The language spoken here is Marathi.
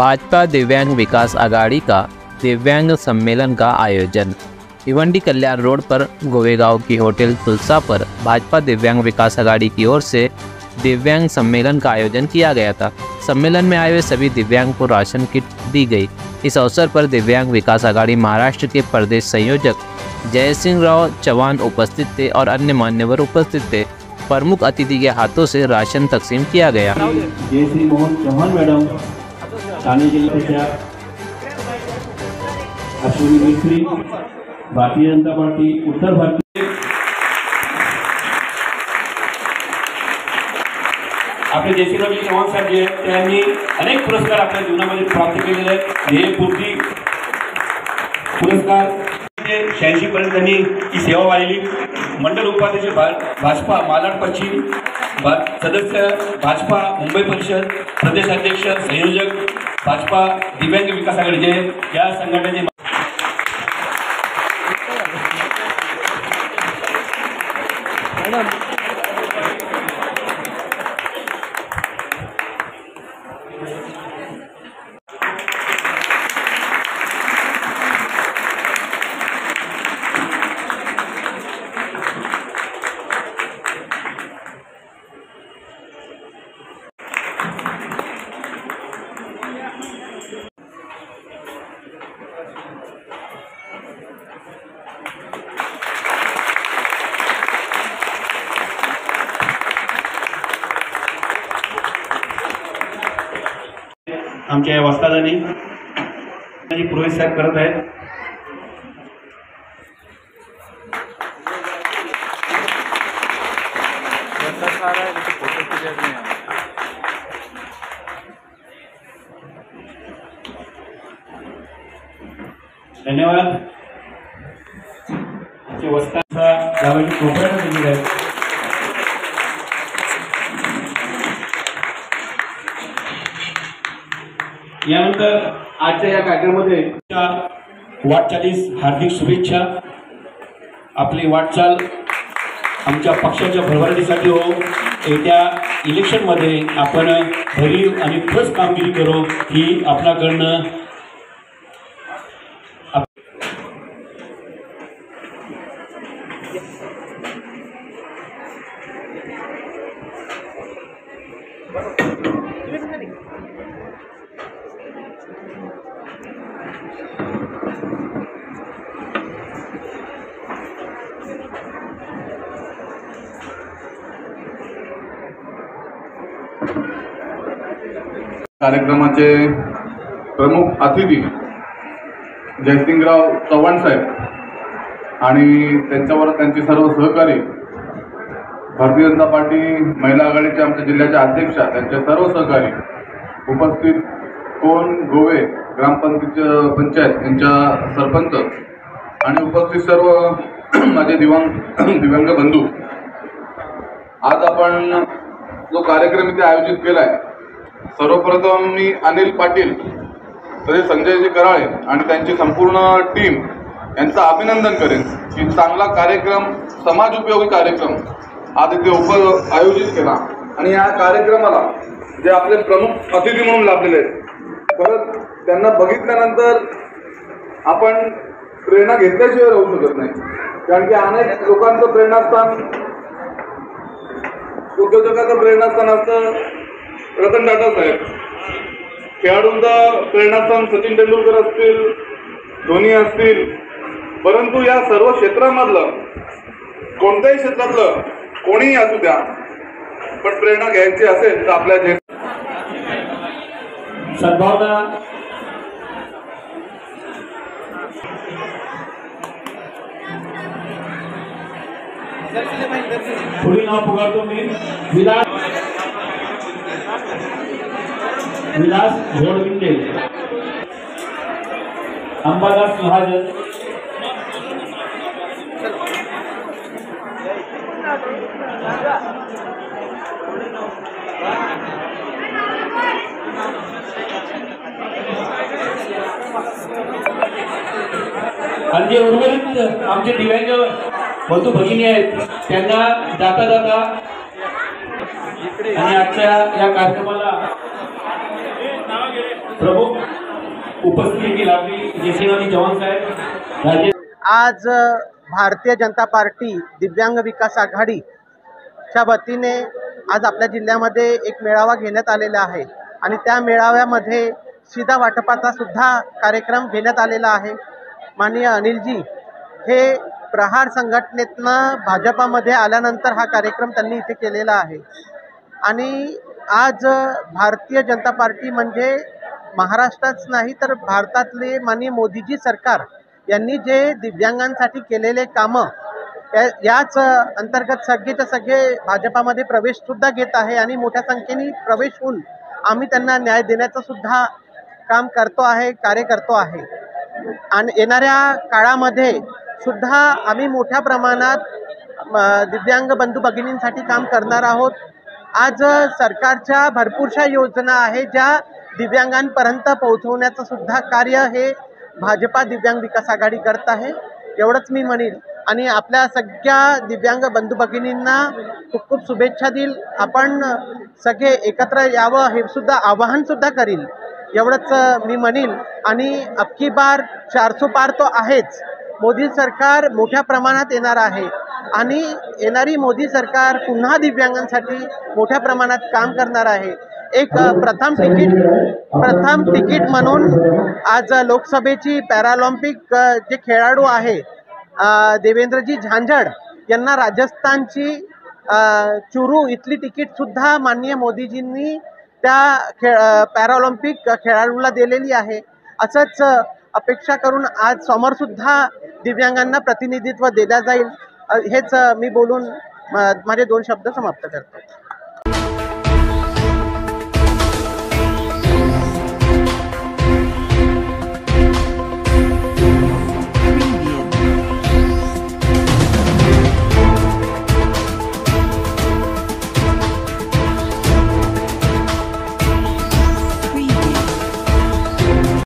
भाजपा दिव्यांग विकास आघाड़ी का दिव्यांग सम्मेलन का आयोजन। भिवंडी कल्याण रोड पर गोवेगांव की होटल तुलसा पर भाजपा दिव्यांग विकास आघाड़ी की ओर से दिव्यांग सम्मेलन का आयोजन किया गया था। सम्मेलन में आए हुए सभी दिव्यांग को राशन किट दी गई। इस अवसर पर दिव्यांग विकास आघाड़ी महाराष्ट्र के प्रदेश संयोजक जयसिंह राव चौहान उपस्थित थे और अन्य मान्यवर उपस्थित थे। प्रमुख अतिथि के हाथों से राशन तकसीम किया गया। जयसिंह मोहन चौहान मैडम, ठाणे जिल्ह्याच्या अश्विनी मिस्त्री, भारतीय जनता पार्टी उत्तर भारतीय। आपले जयसिंहराव चौहान साहेब जे त्यांनी अनेक पुरस्कार आपल्या जीवनामध्ये प्राप्त केलेले आहेत। ध्येयपूर्ती पुरस्कार 86 पर्यंत त्यांनी ही सेवा वाहिली। मंडल उपाध्यक्ष भाजपा मालाड पश्चिम सदस्य, भाजपा मुंबई परिषद प्रदेशाध्यक्ष, संयोजक भाजपा दिव्यांग विकास आघाडीचे या संघटनेचे आमच्या वस्तादांनी पुरोहित साहेब करत आहेत। धन्यवाद। आमचे वस्ताचा गावाची कोपऱ्यात दिलेली आहे। यानंतर आजच्या या कार्यक्रमामध्ये वाटचालीस हार्दिक शुभेच्छा। आपली वाटचाल आमच्या पक्षाच्या भरभराटीसाठी हो। येत्या इलेक्शनमध्ये आपण भरीव आणि ठोस कामगिरी करू ही आपल्याकडनं कार्यक्रमाचे प्रमुख अतिथी जयसिंहराव चौहान साहेब आणि त्यांच्यावर त्यांचे सर्व सहकारी, भारतीय जनता पार्टी महिला आघाडीच्या आमच्या जिल्ह्याच्या अध्यक्षा, त्यांचे सर्व सहकारी उपस्थित, कोण गोवे ग्रामपंचायत यांच्या सरपंच आणि उपस्थित सर्व माझे दिव्यांग बंधू, आज आपण जो कार्यक्रम इथे आयोजित केला आहे, सर्वप्रथम मी अनिल पाटील तसेच संजयजी कराळे आणि त्यांची संपूर्ण टीम यांचं अभिनंदन करेन की चांगला कार्यक्रम, समाज उपयोगी कार्यक्रम आज इथे आयोजित केला। आणि या कार्यक्रमाला जे आपले प्रमुख अतिथी म्हणून लाभलेले आहेत, परत त्यांना बघितल्यानंतर आपण प्रेरणा घेतल्याशिवाय राहू शकत नाही, कारण की अनेक लोकांचं प्रेरणास्थान, उद्योजकाचं प्रेरणास्थान असतं रतन टाटा साहेब, खेळाडूंचं प्रेरणास्थान सचिन तेंडुलकर असतील, धोनी असतील, परंतु या सर्व क्षेत्रामधलं कोणत्याही क्षेत्रातलं कोणीही असू द्या, पण प्रेरणा घ्यायची असेल तर आपल्या सद्भावना पुढील नाव पुकारतो मी विलास घोडविंडे, अंबादास महाजन, आणि जे उर्वरित आमचे दिव्यांग बंधू भगिनी आहेत त्यांना जाता जाता आणि आजच्या या कार्यक्रमाला प्रमुख उपस्थिती लाभली. जे सेनानी जवान साहेब राजे आज भारतीय जनता पार्टी दिव्यांग विकास आघाडीच्या वतीने आज आपल्या जिल्ह्यामध्ये एक मेळावा घेण्यात आलेला आहे आणि त्या मेळाव्यामध्ये शिधा वाटपाचा सुद्धा कार्यक्रम घेण्यात आलेला आहे. माननीय अनिलजी हे प्रहार संघटनेतनं भाजपामध्ये आल्यानंतर हा कार्यक्रम त्यांनी इथे केलेला आहे आणि आज भारतीय जनता पार्टी म्हणजे महाराष्ट्रात नाही तर भारतातले माननीय मोदीजी सरकार यांनी जे दिव्यांगांसाठी केलेले कामं याच अंतर्गत सगळेच्या सगळे भाजपामध्ये प्रवेशसुद्धा घेत आहे आणि मोठ्या संख्येने प्रवेश होऊन आम्ही त्यांना न्याय देण्याचं सुद्धा काम करतो आहे, कार्य करतो आहे. आणि येणाऱ्या काळामध्ये सुद्धा आम्ही मोठ्या प्रमाणात दिव्यांग बंधू भगिनींसाठी काम करणार आहोत. आज सरकारच्या भरपूरशा योजना आहे ज्या दिव्यांगांपर्यंत पोहोचवण्याचं सुद्धा कार्य हे भाजपा दिव्यांग विकास आघाडी करत आहे. एवढंच मी म्हणेन आणि आपल्या सगळ्या दिव्यांग बंधू भगिनींना खूप खूप शुभेच्छा देईल. आपण सगळे एकत्र यावं हे सुद्धा आवाहन सुद्धा करील. एवढंच मी म्हणेन आणि अबकी बार 400 पार तो आहेच. मोदी सरकार मोठ्या प्रमाणात येणार आहे आणि येणारी मोदी सरकार पुन्हा दिव्यांगांसाठी मोठ्या प्रमाणात काम करणार आहे. एक प्रथम तिकीट म्हणून आज लोकसभेची पॅराऑलिम्पिक जे खेळाडू आहे देवेंद्रजी झांझड यांना राजस्थानची चुरू इथली तिकीटसुद्धा माननीय मोदीजींनी त्या पॅराऑलिम्पिक खेळाडूला दिलेली आहे. असंच अपेक्षा करून आज समोरसुद्धा दिव्यांगांना प्रतिनिधित्व दिलं जाईल. हेच मी बोलून माझे 2 शब्द समाप्त करतो.